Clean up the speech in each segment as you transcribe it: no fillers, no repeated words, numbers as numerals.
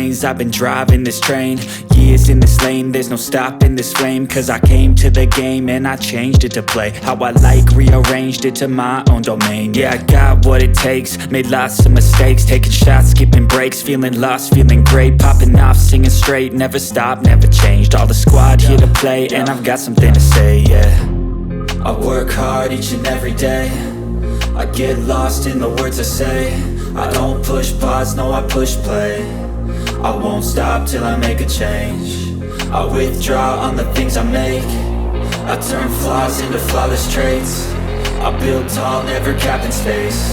lanes, I've been driving this train. Years in this lane, there's no stopping this flame. Cause I came to the game and I changed it to play how I like, rearranged it to my own domain. Yeah, I got what it takes, made lots of mistakes, taking shots, skipping breaks, feeling lost, feeling great, popping off, singing straight, never stopped, never changed. All the squad here to play, and I've got something to say, yeah. I work hard each and every day, I get lost in the words I say. I don't push pause, no I push play. I won't stop till I make a change. I withdraw on the things I make. I turn flaws into flawless traits. I build tall, never capped in space.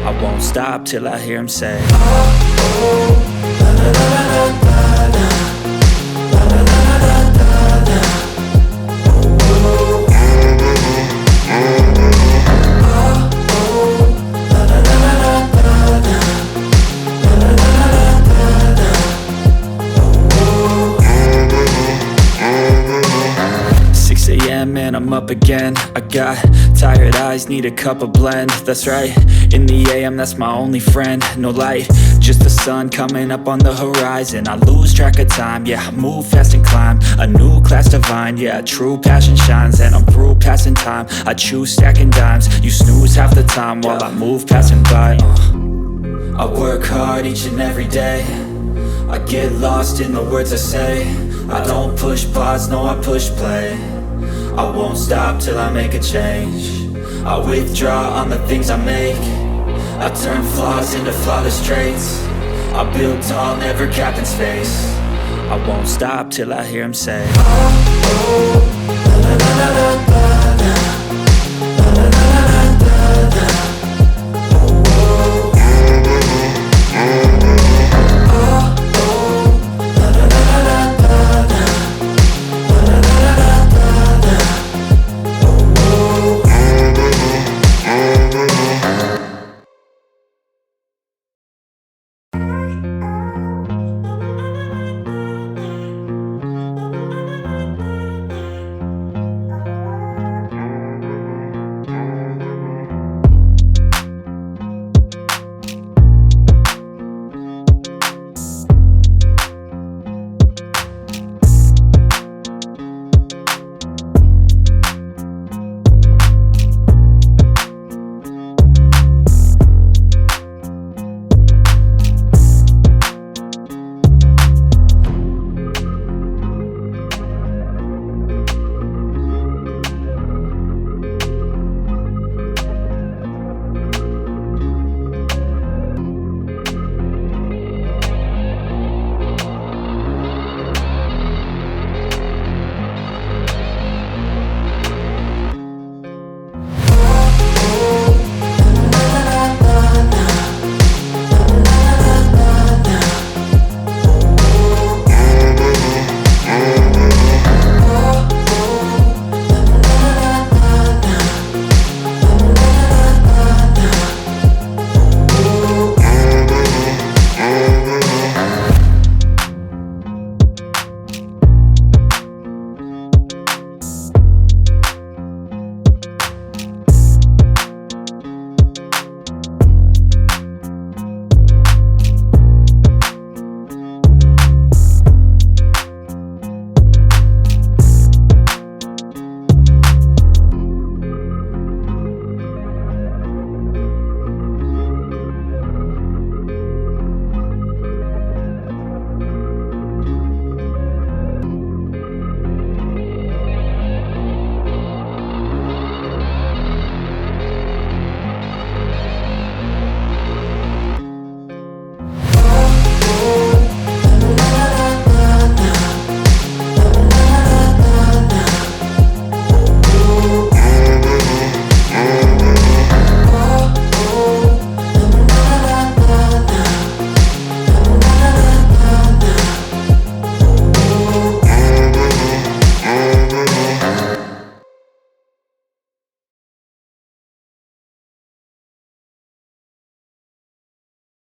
I won't stop till I hear him say, oh, oh, la la la la la la. Man, I'm up again. I got tired eyes, need a cup of blend. That's right, in the AM, that's my only friend. No light, just the sun coming up on the horizon. I lose track of time, yeah, I move fast and climb a new class divine, yeah, true passion shines. And I'm through passing time, I choose stacking dimes. You snooze half the time while I move passing by. I work hard each and every day, I get lost in the words I say. I don't push pause, no I push play. I won't stop till I make a change. I withdraw on the things I make. I turn flaws into flawless traits. I build tall, never capped in space. I won't stop till I hear him say, oh, oh, la la la la la.